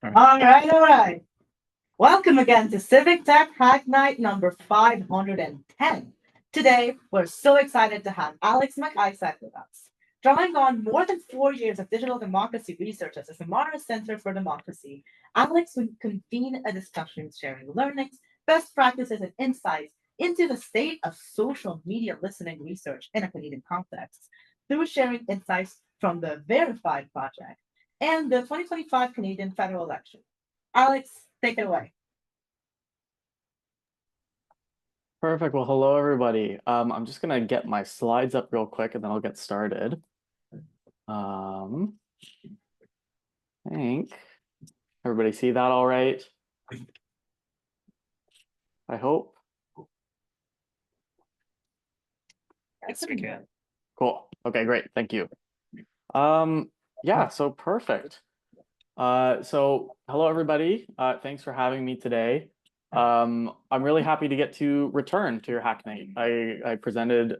All right. Welcome again to Civic Tech Hack Night number 510. Today, we're so excited to have Alex MacIsaac with us. Drawing on more than 4 years of digital democracy research at the Samara Centre for Democracy, Alex will convene a discussion sharing learnings, best practices, and insights into the state of social media listening research in a Canadian context through sharing insights from the Verified Project and the 2025 Canadian federal election. Alex, take it away. Perfect. Well, hello, everybody. I'm just going to get my slides up real quick and then I'll get started. I think everybody see that all right? I hope. Yes, we can. Cool. Okay, great. Thank you. Yeah, so perfect. So hello, everybody. Thanks for having me today. I'm really happy to get to return to your Hacknight. I presented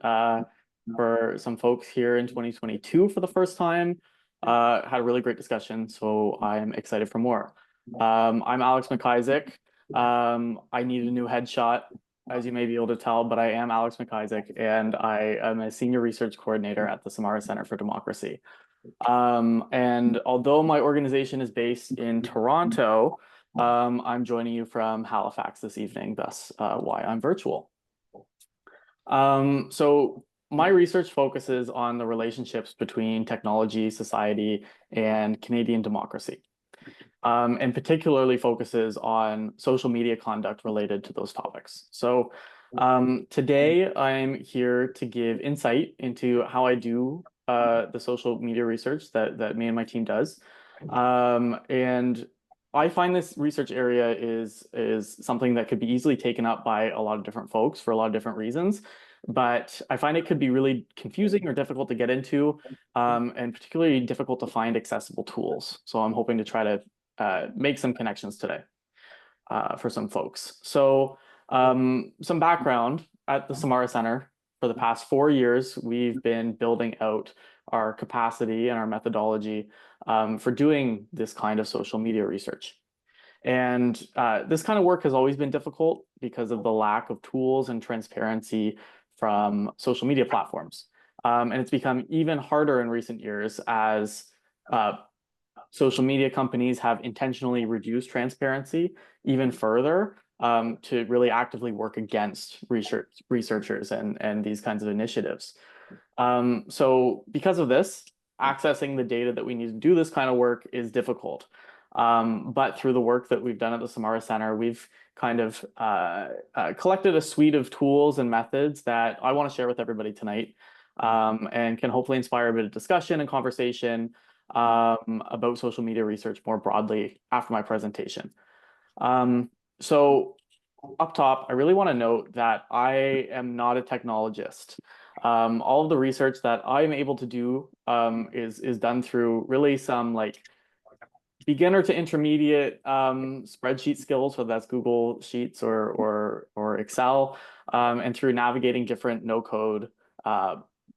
for some folks here in 2022 for the first time. Had a really great discussion, so I'm excited for more. I'm Alex MacIsaac. I need a new headshot, as you may be able to tell, but I am Alex MacIsaac, and I am a senior research coordinator at the Samara Centre for Democracy. And although my organization is based in Toronto, I'm joining you from Halifax this evening, thus why I'm virtual. So my research focuses on the relationships between technology, society, and Canadian democracy, and particularly focuses on social media conduct related to those topics. So today I'm here to give insight into how I do the social media research that me and my team does. And I find this research area is something that could be easily taken up by a lot of different folks for a lot of different reasons. But I find it could be really confusing or difficult to get into, and particularly difficult to find accessible tools. So I'm hoping to try to make some connections today for some folks. So some background at the Samara Centre. For the past 4 years, we've been building out our capacity and our methodology for doing this kind of social media research. And this kind of work has always been difficult because of the lack of tools and transparency from social media platforms. And it's become even harder in recent years as social media companies have intentionally reduced transparency even further to really actively work against researchers and these kinds of initiatives. So because of this, accessing the data that we need to do this kind of work is difficult. But through the work that we've done at the Samara Centre, we've kind of collected a suite of tools and methods that I want to share with everybody tonight, and can hopefully inspire a bit of discussion and conversation about social media research more broadly after my presentation. So up top, I really want to note that I am not a technologist. All of the research that I'm able to do is done through really some like beginner to intermediate spreadsheet skills, whether that's Google Sheets or Excel, and through navigating different no-code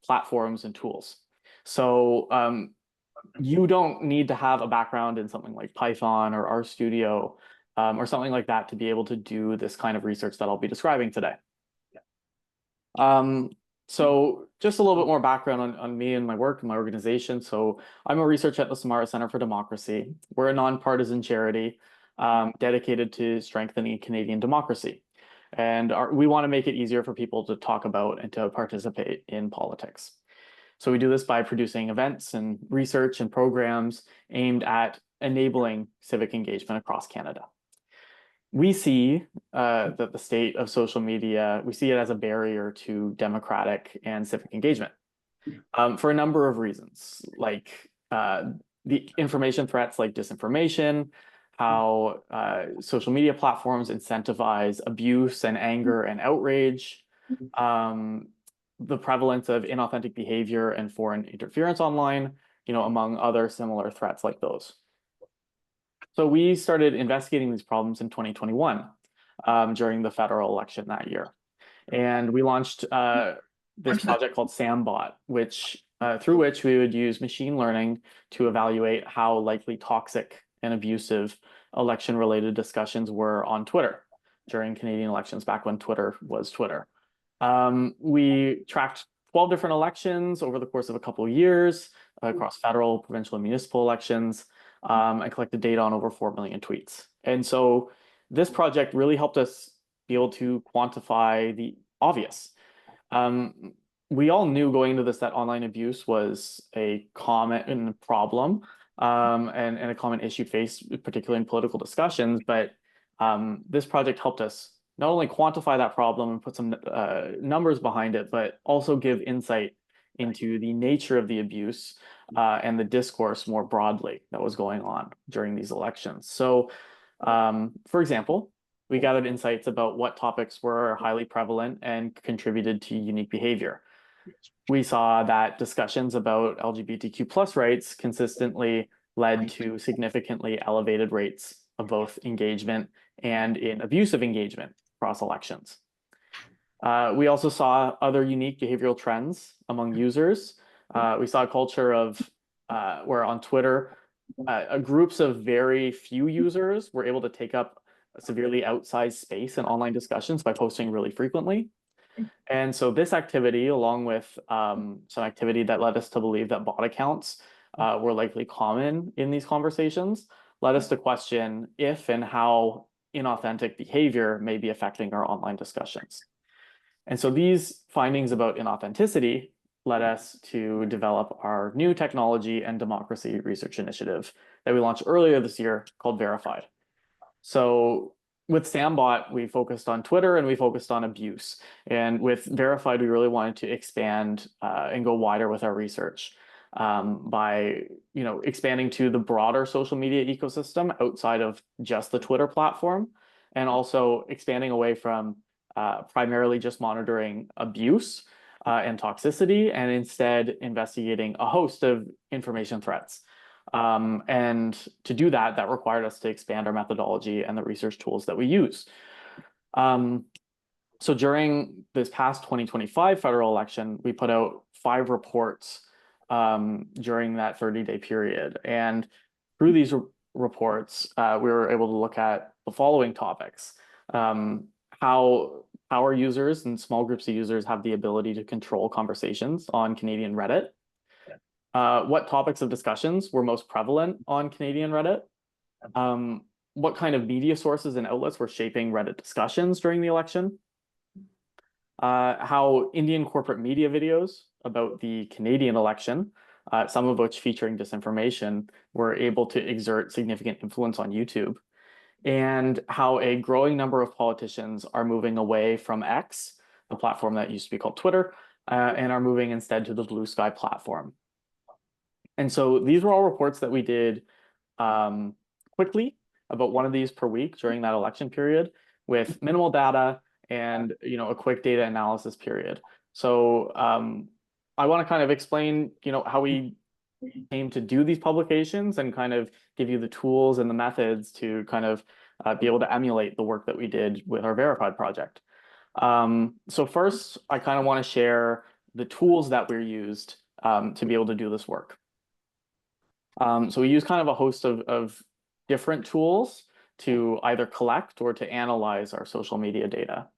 platforms and tools. So you don't need to have a background in something like Python or RStudio or something like that to be able to do this kind of research that I'll be describing today. So just a little bit more background on me and my work and my organization. So I'm a researcher at the Samara Centre for Democracy. We're a nonpartisan charity dedicated to strengthening Canadian democracy. And we want to make it easier for people to talk about and to participate in politics. So we do this by producing events and research and programs aimed at enabling civic engagement across Canada. We see that the state of social media, we see it as a barrier to democratic and civic engagement for a number of reasons, like the information threats like disinformation, how social media platforms incentivize abuse and anger and outrage, the prevalence of inauthentic behavior and foreign interference online, among other similar threats like those. So we started investigating these problems in 2021 during the federal election that year. And we launched this project called SAMbot, through which we would use machine learning to evaluate how likely toxic and abusive election-related discussions were on Twitter during Canadian elections, back when Twitter was Twitter. We tracked 12 different elections over the course of a couple of years across federal, provincial, and municipal elections, and collected data on over 4 million tweets. And so this project really helped us be able to quantify the obvious. We all knew going into this that online abuse was a common problem and a common issue faced, particularly in political discussions. But this project helped us not only quantify that problem and put some numbers behind it, but also give insight into the nature of the abuse and the discourse more broadly that was going on during these elections. So, for example, we gathered insights about what topics were highly prevalent and contributed to unique behavior. We saw that discussions about LGBTQ plus rights consistently led to significantly elevated rates of both engagement and in abusive engagement across elections. We also saw other unique behavioral trends among users. We saw a culture of where on Twitter, groups of very few users were able to take up a severely outsized space in online discussions by posting really frequently. And so this activity, along with some activity that led us to believe that bot accounts were likely common in these conversations, led us to question if and how inauthentic behavior may be affecting our online discussions. And so these findings about inauthenticity led us to develop our new technology and democracy research initiative that we launched earlier this year called Verified. So with SAMbot, we focused on Twitter and we focused on abuse. And with Verified, we really wanted to expand and go wider with our research by expanding to the broader social media ecosystem outside of just the Twitter platform, and also expanding away from primarily just monitoring abuse and toxicity, and instead investigating a host of information threats. And to do that, that required us to expand our methodology and the research tools that we use. So during this past 2025 federal election, we put out 5 reports during that 30-day period. And through these reports, we were able to look at the following topics: how power users and small groups of users have the ability to control conversations on Canadian Reddit. What topics of discussions were most prevalent on Canadian Reddit? What kind of media sources and outlets were shaping Reddit discussions during the election? How Indian corporate media videos about the Canadian election, some of which featuring disinformation, were able to exert significant influence on YouTube. And how a growing number of politicians are moving away from X, the platform that used to be called Twitter, and are moving instead to the Blue Sky platform. And so these were all reports that we did quickly, about one of these per week during that election period, with minimal data and a quick data analysis period. So I want to kind of explain how we came to do these publications and kind of give you the tools and the methods to kind of be able to emulate the work that we did with our Verified project. So first, I kind of want to share the tools that we used to be able to do this work. So we use kind of a host of different tools to either collect or to analyze our social media data.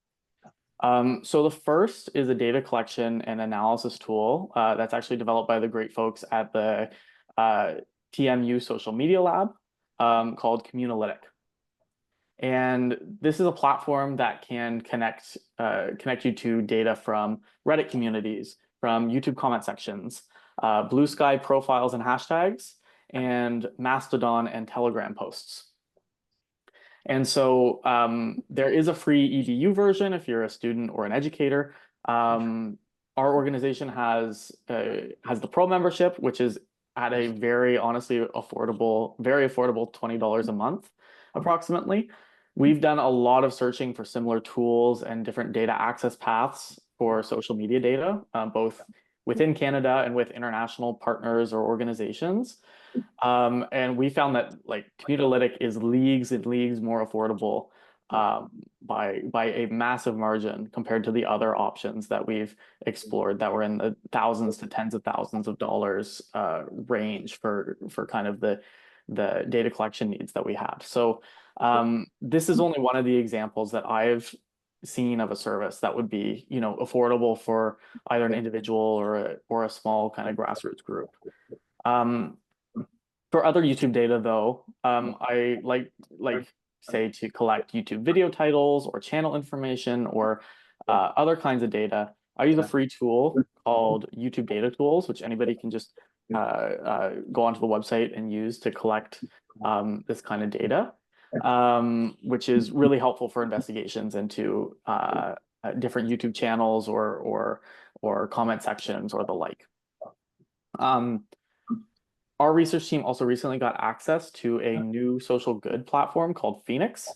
So the first is a data collection and analysis tool that's actually developed by the great folks at the TMU Social Media Lab called Communalytic. And this is a platform that can connect you to data from Reddit communities, from YouTube comment sections, Blue Sky profiles and hashtags, and Mastodon and Telegram posts. And so there is a free EDU version if you're a student or an educator. Our organization has the Pro membership, which is at a very affordable $20 a month, approximately. We've done a lot of searching for similar tools and different data access paths for social media data, both within Canada and with international partners or organizations. And we found that Communalytic is leagues and leagues more affordable by a massive margin compared to the other options that we've explored that were in the thousands to tens of thousands of dollars range for kind of the the data collection needs that we had. So this is only one of the examples that I've seen of a service that would be, affordable for either an individual or a small kind of grassroots group. For other YouTube data, though, I like say to collect YouTube video titles or channel information or other kinds of data. I use a free tool called YouTube Data Tools, which anybody can just go onto the website and use to collect this kind of data, which is really helpful for investigations into different YouTube channels or comment sections or the like. Our research team also recently got access to a new social good platform called Phoenix,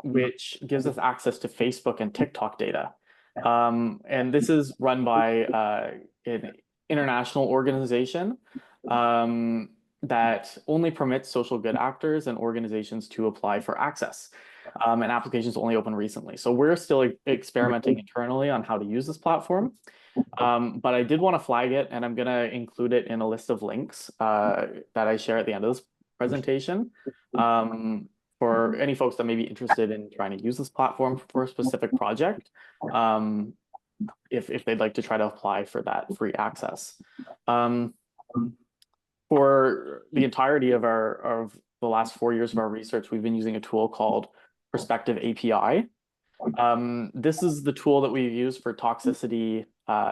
which gives us access to Facebook and TikTok data. And this is run by an international organization that only permits social good actors and organizations to apply for access. And applications only opened recently. So we're still experimenting internally on how to use this platform. But I did want to flag it, and I'm going to include it in a list of links that I share at the end of this presentation for any folks that may be interested in trying to use this platform for a specific project, if they'd like to try to apply for that free access. For the entirety of the last 4 years of our research, we've been using a tool called Perspective API. This is the tool that we've used for toxicity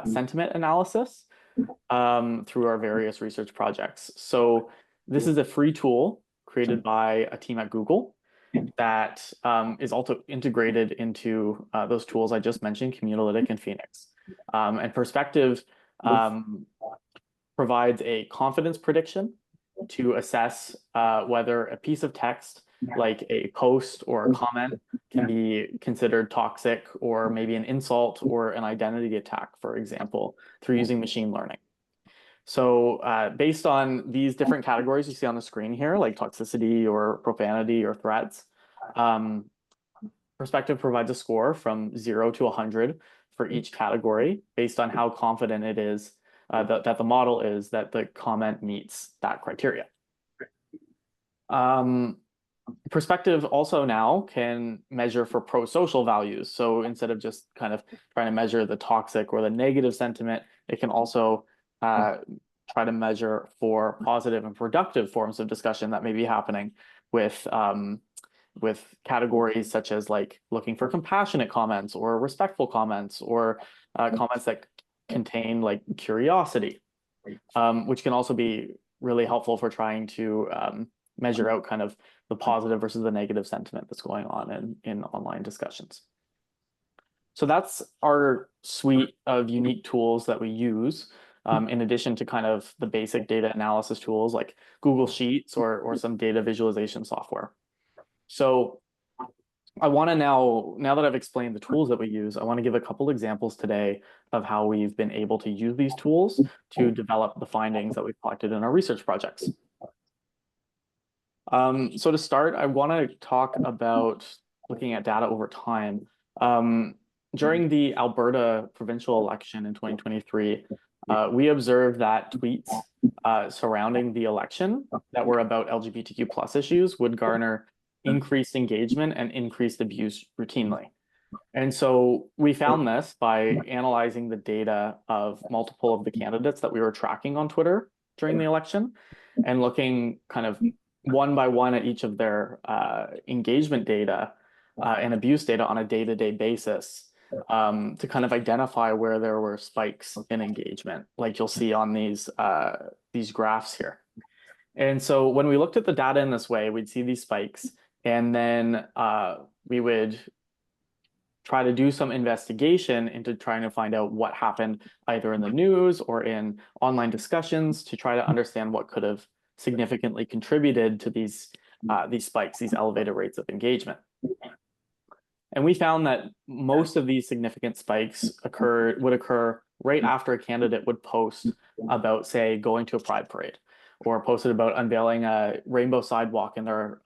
sentiment analysis through our various research projects. So this is a free tool created by a team at Google that is also integrated into those tools I just mentioned, Communalytic and Phoenix. And Perspective provides a confidence prediction to assess whether a piece of text like a post or a comment can be considered toxic or maybe an insult or an identity attack, for example, through using machine learning. So based on these different categories you see on the screen here, like toxicity or profanity or threats, Perspective provides a score from 0 to 100 for each category based on how confident it is that the model is that the comment meets that criteria. Perspective also now can measure for prosocial values. So instead of just kind of trying to measure the toxic or the negative sentiment, it can also try to measure for positive and productive forms of discussion that may be happening with categories such as like looking for compassionate comments or respectful comments or comments that contain like curiosity, which can also be really helpful for trying to measure out kind of the positive versus the negative sentiment that's going on in online discussions. So that's our suite of unique tools that we use, in addition to kind of the basic data analysis tools like Google Sheets or some data visualization software. So I want to now that I've explained the tools that we use, I want to give a couple examples today of how we've been able to use these tools to develop the findings that we've collected in our research projects. So to start, I want to talk about looking at data over time. During the Alberta provincial election in 2023, we observed that tweets surrounding the election that were about LGBTQ plus issues would garner increased engagement and increased abuse routinely. And so we found this by analyzing the data of multiple of the candidates that we were tracking on Twitter during the election and looking kind of one by one at each of their engagement data and abuse data on a day-to-day basis to kind of identify where there were spikes in engagement, like you'll see on these graphs here. And so when we looked at the data in this way, we'd see these spikes, and then we would try to do some investigation into trying to find out what happened either in the news or in online discussions to try to understand what could have significantly contributed to these spikes, these elevated rates of engagement. And we found that most of these significant spikes would occur right after a candidate would post about, say, going to a pride parade, or posted about unveiling a rainbow sidewalk in their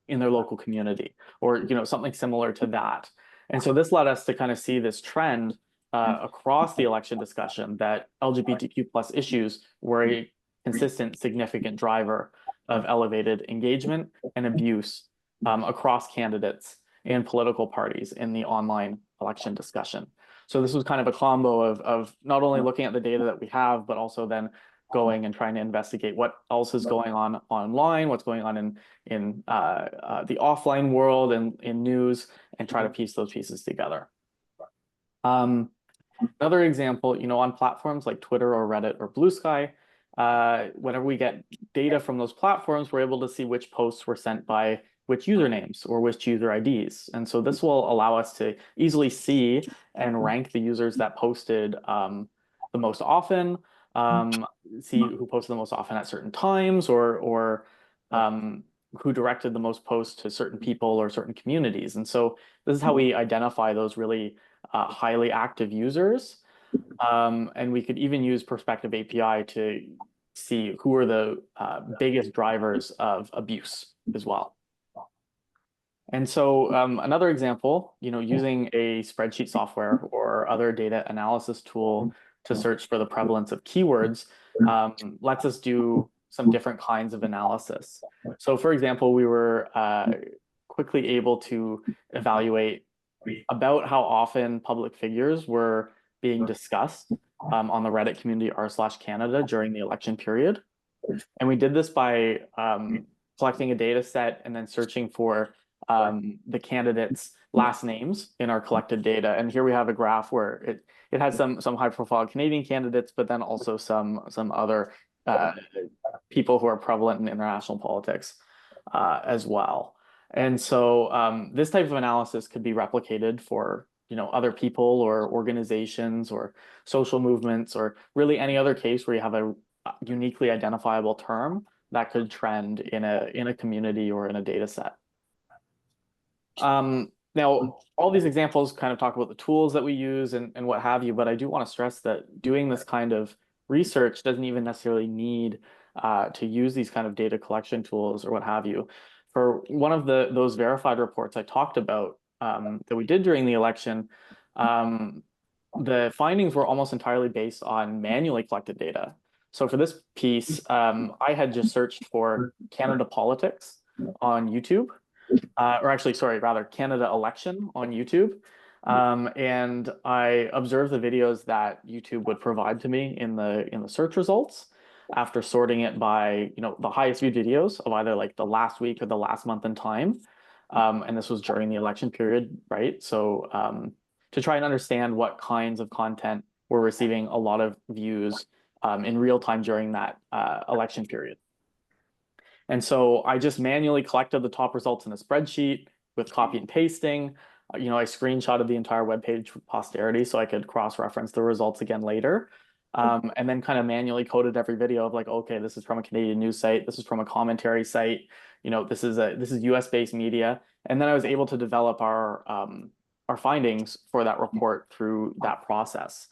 local community, or something similar to that. And so this led us to kind of see this trend across the election discussion that LGBTQ plus issues were a consistent, significant driver of elevated engagement and abuse across candidates and political parties in the online election discussion. So this was kind of a combo of not only looking at the data that we have, but also then going and trying to investigate what else is going on online, what's going on in the offline world and in news, and try to piece those pieces together. Another example, on platforms like Twitter or Reddit or Blue Sky, whenever we get data from those platforms, we're able to see which posts were sent by which usernames or which user IDs. And so this will allow us to easily see and rank the users that posted the most often, see who posted the most often at certain times, or who directed the most posts to certain people or certain communities. And so this is how we identify those really highly active users. And we could even use Perspective API to see who are the biggest drivers of abuse as well. And so another example, using a spreadsheet software or other data analysis tool to search for the prevalence of keywords lets us do some different kinds of analysis. So for example, we were quickly able to evaluate about how often public figures were being discussed on the Reddit community r/Canada during the election period. And we did this by collecting a data set and then searching for the candidates' last names in our collected data. And here we have a graph where it has some high-profile Canadian candidates, but then also some other people who are prevalent in international politics as well. And so this type of analysis could be replicated for other people or organizations or social movements, or really any other case where you have a uniquely identifiable term that could trend in a community or in a data set. Now, all these examples kind of talk about the tools that we use and what have you, but I do want to stress that doing this kind of research doesn't even necessarily need to use these kind of data collection tools or what have you. For one of those verified reports I talked about that we did during the election, the findings were almost entirely based on manually collected data. So for this piece, I had just searched for Canada politics on YouTube, or actually, sorry, rather Canada election on YouTube. And I observed the videos that YouTube would provide to me in the search results after sorting it by the highest viewed videos of either like the last week or the last month in time. And this was during the election period, right? So to try and understand what kinds of content were receiving a lot of views in real time during that election period. And so I just manually collected the top results in a spreadsheet with copy and pasting. I screenshotted the entire web page for posterity so I could cross-reference the results again later. And then kind of manually coded every video of like, okay, this is from a Canadian news site, this is from a commentary site, this is US-based media. And then I was able to develop our findings for that report through that process.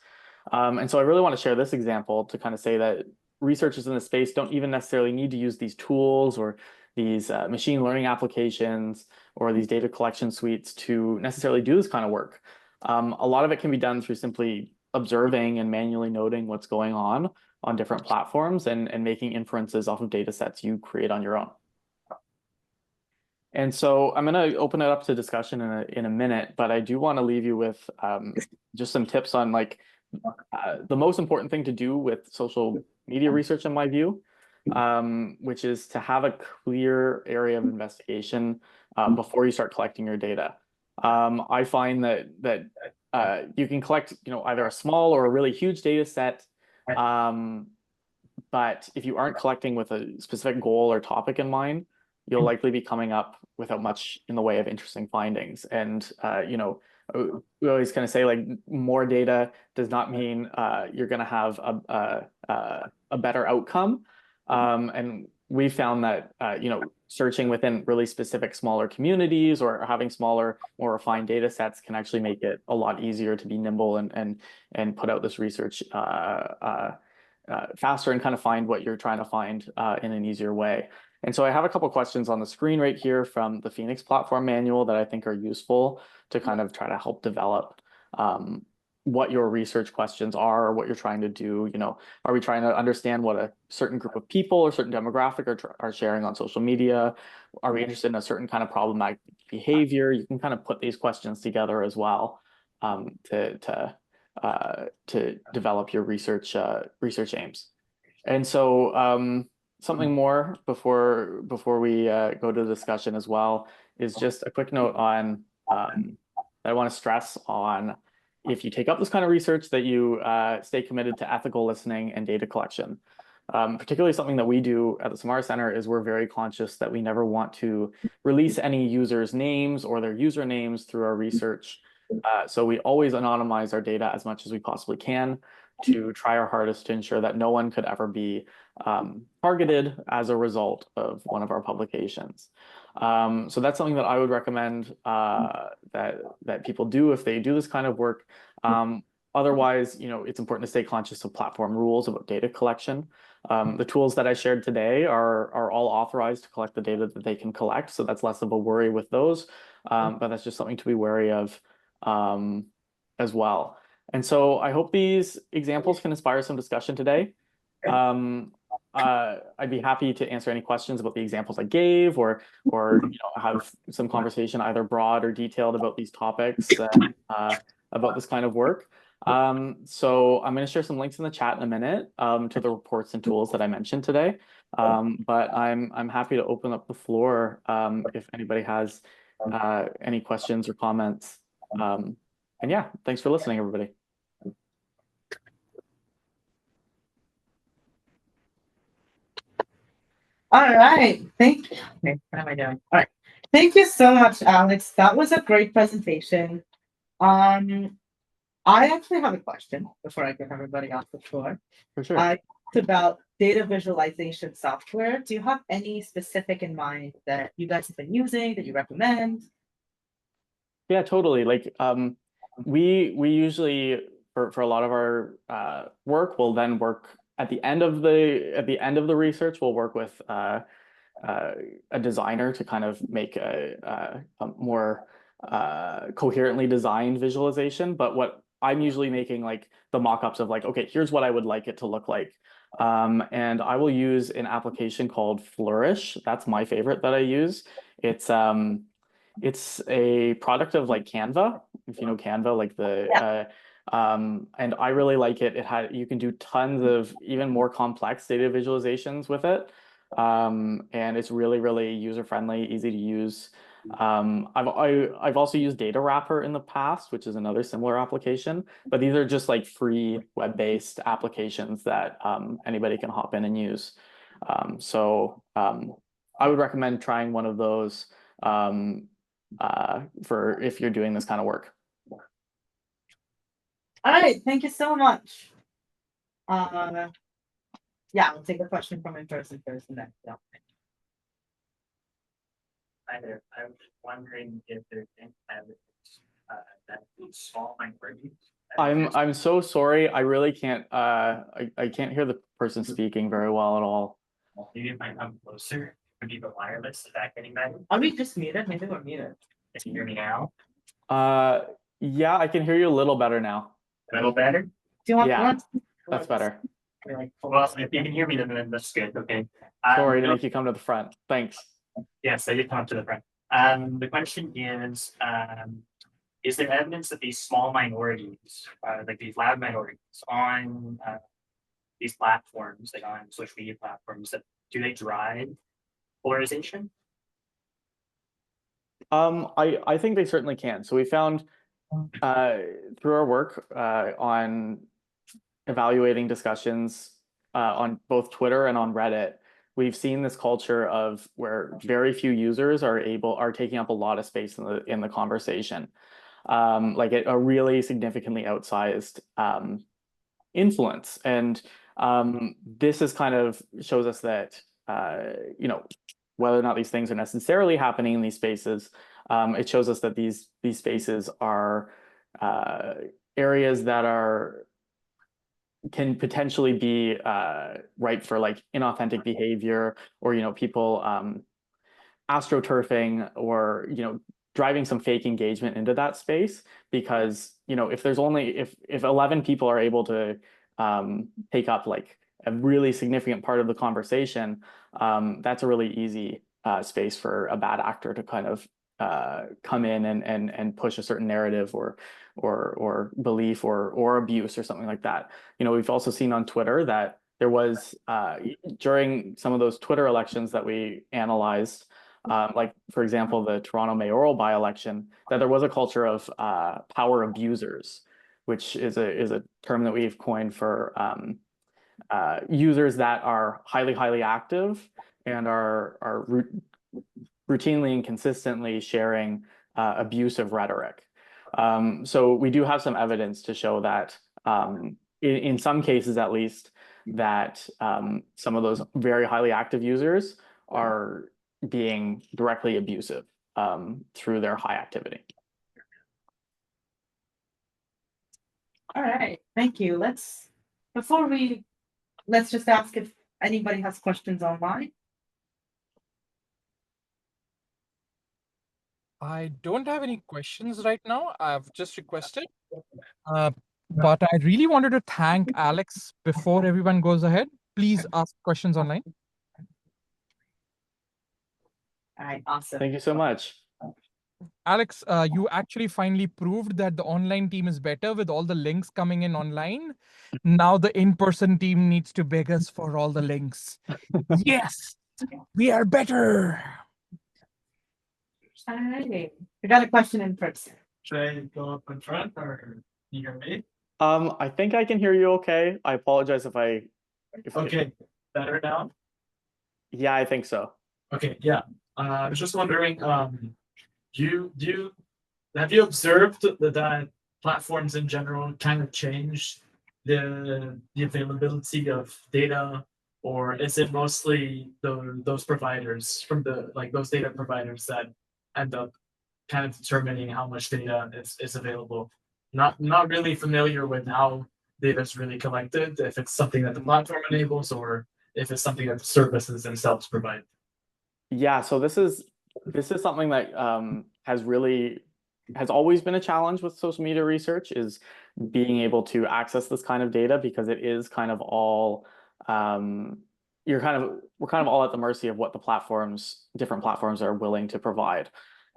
And so I really want to share this example to kind of say that researchers in the space don't even necessarily need to use these tools or these machine learning applications or these data collection suites to necessarily do this kind of work. A lot of it can be done through simply observing and manually noting what's going on different platforms and making inferences off of data sets you create on your own. And so I'm going to open it up to discussion in a minute, but I do want to leave you with just some tips on like the most important thing to do with social media research, in my view, which is to have a clear area of investigation before you start collecting your data. I find that you can collect, either a small or a really huge data set, but if you aren't collecting with a specific goal or topic in mind, you'll likely be coming up without much in the way of interesting findings. And we always kind of say like more data does not mean you're going to have a better outcome. And we found that searching within really specific smaller communities or having smaller, more refined data sets can actually make it a lot easier to be nimble and put out this research faster and kind of find what you're trying to find in an easier way. And so I have a couple questions on the screen right here from the Phoenix platform manual that I think are useful to kind of try to help develop what your research questions are or what you're trying to do. Are we trying to understand what a certain group of people or certain demographic are sharing on social media? Are we interested in a certain kind of problematic behavior? You can kind of put these questions together as well, to develop your research aims. And so something more before we go to the discussion as well is just a quick note on that I want to stress on. If you take up this kind of research, that you stay committed to ethical listening and data collection. Particularly something that we do at the Samara Centre is we're very conscious that we never want to release any users' names or their usernames through our research. So we always anonymize our data as much as we possibly can to try our hardest to ensure that no one could ever be targeted as a result of one of our publications. So that's something that I would recommend that people do if they do this kind of work. Otherwise, it's important to stay conscious of platform rules about data collection. The tools that I shared today are all authorized to collect the data that they can collect, so that's less of a worry with those. But that's just something to be wary of as well. And so I hope these examples can inspire some discussion today. I'd be happy to answer any questions about the examples I gave, or have some conversation either broad or detailed about these topics, about this kind of work. So I'm going to share some links in the chat in a minute to the reports and tools that I mentioned today. But I'm happy to open up the floor if anybody has any questions or comments. And yeah, thanks for listening, everybody. All right. Thank you. Okay, what am I doing? All right. Thank you so much, Alex. That was a great presentation. I actually have a question before I give everybody off the floor. For sure. It's about data visualization software. Do you have any specific in mind that you guys have been using that you recommend? Yeah, totally. Like we usually for a lot of our work, we'll then work at the end of the research, we'll work with a designer to kind of make a more coherently designed visualization. But what I'm usually making, like the mock-ups of like, okay, here's what I would like it to look like. And I will use an application called Flourish. That's my favorite that I use. It's a product of like Canva, if you know Canva, like and I really like it. You can do tons of even more complex data visualizations with it. And it's really, really user-friendly, easy to use. I've also used Data Wrapper in the past, which is another similar application, but these are just like free web-based applications that anybody can hop in and use. So I would recommend trying one of those for if you're doing this kind of work. All right, thank you so much. Yeah, we'll take a question from in person first and then. Yeah. Hi there. I was wondering if there's any evidence that small minorities. I'm so sorry. I really can't. I can't hear the person speaking very well at all. Maybe if I come closer, would be the wireless. Is that getting better? Are we just muted? Maybe we're muted. Can you hear me now? Yeah, I can hear you a little better now. A little better? Do you want? Yeah, that's better. Well, if you can hear me, then that's good. Okay. Sorry to make you come to the front. Thanks. Yes, I did come to the front. The question is there evidence that these small minorities, like these loud minorities on these platforms, like on social media platforms, that do they drive polarization? I think they certainly can. So we found through our work on evaluating discussions on both Twitter and on Reddit, we've seen this culture of where very few users are taking up a lot of space in the conversation, like a really significantly outsized influence. And this is kind of shows us that whether or not these things are necessarily happening in these spaces, it shows us that these spaces are areas that can potentially be ripe for like inauthentic behavior, or people astroturfing, or driving some fake engagement into that space, because, you know, if there's only if 11 people are able to take up like a really significant part of the conversation, that's a really easy space for a bad actor to kind of come in and push a certain narrative or belief or abuse or something like that. You know, we've also seen on Twitter that there was during some of those Twitter elections that we analyzed, like for example, the Toronto mayoral by-election, that there was a culture of power abusers, which is a term that we've coined for users that are highly active and are routinely and consistently sharing abusive rhetoric. So we do have some evidence to show that in some cases, at least, that some of those very highly active users are being directly abusive through their high activity. All right, thank you. Let's just ask if anybody has questions online. I don't have any questions right now. I've just requested. But I really wanted to thank Alex before everyone goes ahead. Please ask questions online. All right, awesome. Thank you so much. Alex, you actually finally proved that the online team is better with all the links coming in online. Now the in-person team needs to beg us for all the links. Yes, we are better. All right, we got a question in person. Should I go up in front or you hear me? I think I can hear you okay. I apologize if Okay, better now? Yeah, I think so. Okay, yeah. I was just wondering, have you observed that platforms in general kind of change the availability of data, or is it mostly those providers from those data providers that end up kind of determining how much data is available? Not really familiar with how data is really collected, if it's something that the platform enables or if it's something that the services themselves provide. Yeah, so this is something that has always been a challenge with social media research, is being able to access this kind of data, because it is kind of all we're kind of all at the mercy of what the different platforms are willing to provide.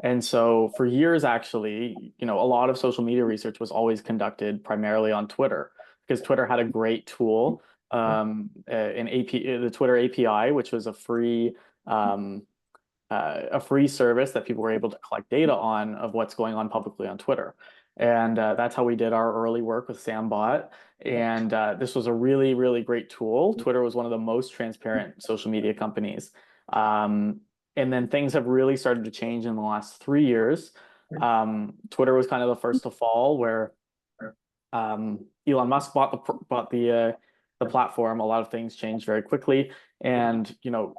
And so for years, actually, you know, a lot of social media research was always conducted primarily on Twitter, because Twitter had a great tool, the Twitter API, which was a free service that people were able to collect data on of what's going on publicly on Twitter. And that's how we did our early work with SAMbot. And this was a really, really great tool. Twitter was one of the most transparent social media companies. And then things have really started to change in the last 3 years. Twitter was kind of the first to fall, where Elon Musk bought the platform. A lot of things changed very quickly, and you know,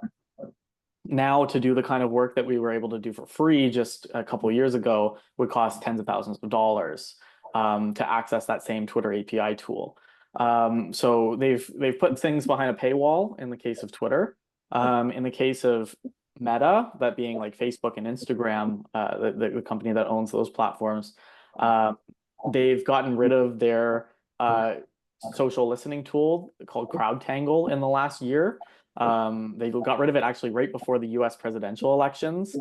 now to do the kind of work that we were able to do for free just a couple of years ago would cost tens of thousands of dollars to access that same Twitter API tool. So they've put things behind a paywall in the case of Twitter. In the case of Meta, that being like Facebook and Instagram, the company that owns those platforms, they've gotten rid of their social listening tool called CrowdTangle in the last year. They got rid of it actually right before the U.S. presidential elections,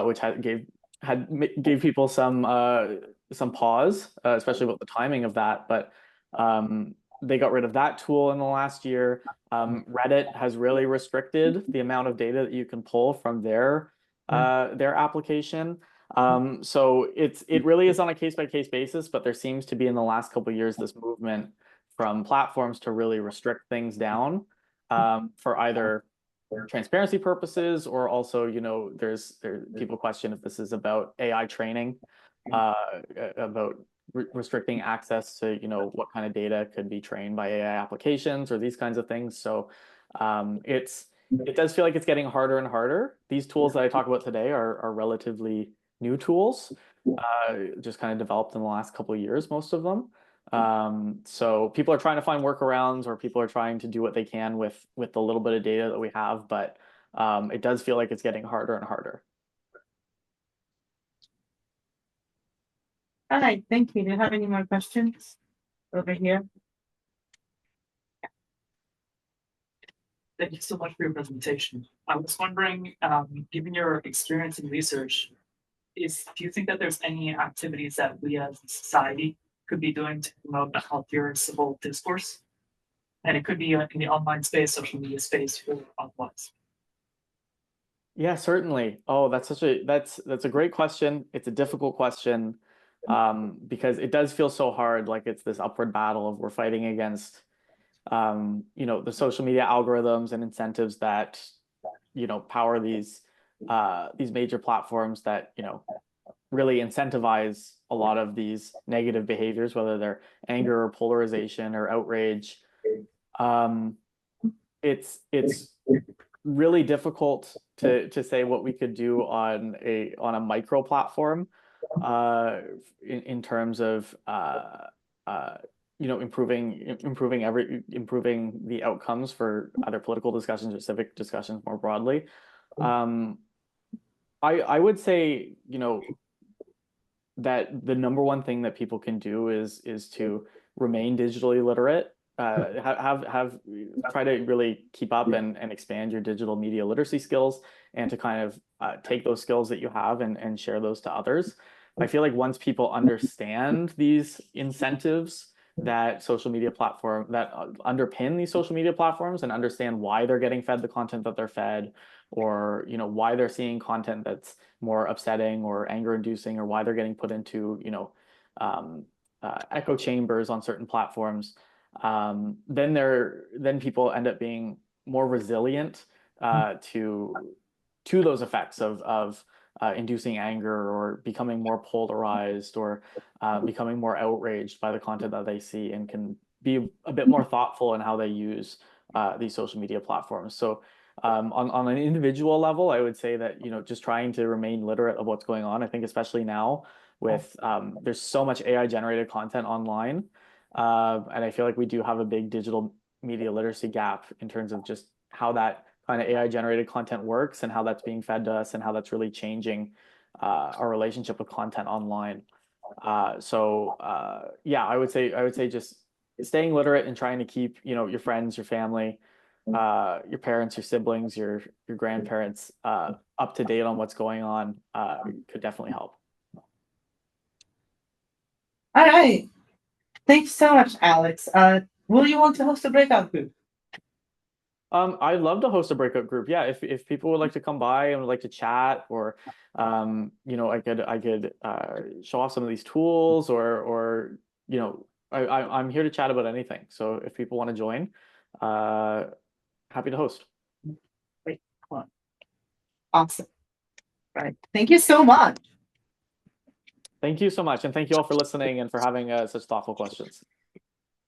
which gave people some pause, especially about the timing of that. But they got rid of that tool in the last year. Reddit has really restricted the amount of data that you can pull from their application. So it really is on a case-by-case basis, but there seems to be in the last couple of years this movement from platforms to really restrict things down for either transparency purposes, or also, you know, there's people question if this is about AI training, about restricting access to, you know, what kind of data could be trained by AI applications or these kinds of things. So it does feel like it's getting harder and harder. These tools that I talk about today are relatively new tools, just kind of developed in the last couple of years, most of them. So people are trying to find workarounds, or people are trying to do what they can with the little bit of data that we have, but it does feel like it's getting harder and harder. All right, thank you. Do you have any more questions over here? Thank you so much for your presentation. I was wondering, given your experience in research, do you think that there's any activities that we as a society could be doing to promote a healthier civil discourse? And it could be in the online space, social media space, or otherwise. Yeah, certainly. Oh, that's a great question. It's a difficult question, because it does feel so hard, like it's this upward battle of we're fighting against the social media algorithms and incentives that power these major platforms that really incentivize a lot of these negative behaviors, whether they're anger or polarization or outrage. It's really difficult to say what we could do on a micro platform in terms of improving the outcomes for other political discussions or civic discussions more broadly. I would say that the number one thing that people can do is to remain digitally literate. Try to really keep up and expand your digital media literacy skills, and to kind of take those skills that you have and share those to others. I feel like once people understand these incentives that underpin these social media platforms, and understand why they're getting fed the content that they're fed, or why they're seeing content that's more upsetting or anger inducing, or why they're getting put into echo chambers on certain platforms, then people end up being more resilient to those effects of inducing anger, or becoming more polarized, or becoming more outraged by the content that they see, and can be a bit more thoughtful in how they use these social media platforms. So on an individual level, I would say that just trying to remain literate of what's going on. I think especially now with there's so much AI generated content online, and I feel like we do have a big digital media literacy gap in terms of just how that kind of AI generated content works, and how that's being fed to us, and how that's really changing our relationship with content online. Yeah, I would say just staying literate and trying to keep your friends, your family, your parents, your siblings, your grandparents up to date on what's going on could definitely help. All right. Thanks so much, Alex. Will you want to host a breakout group? I'd love to host a breakout group. Yeah, if people would like to come by and would like to chat, or I could show off some of these tools, or I'm here to chat about anything. So if people want to join, happy to host. Wait, hold on. Awesome. Right. Thank you so much. Thank you so much, and thank you all for listening and for having such thoughtful questions.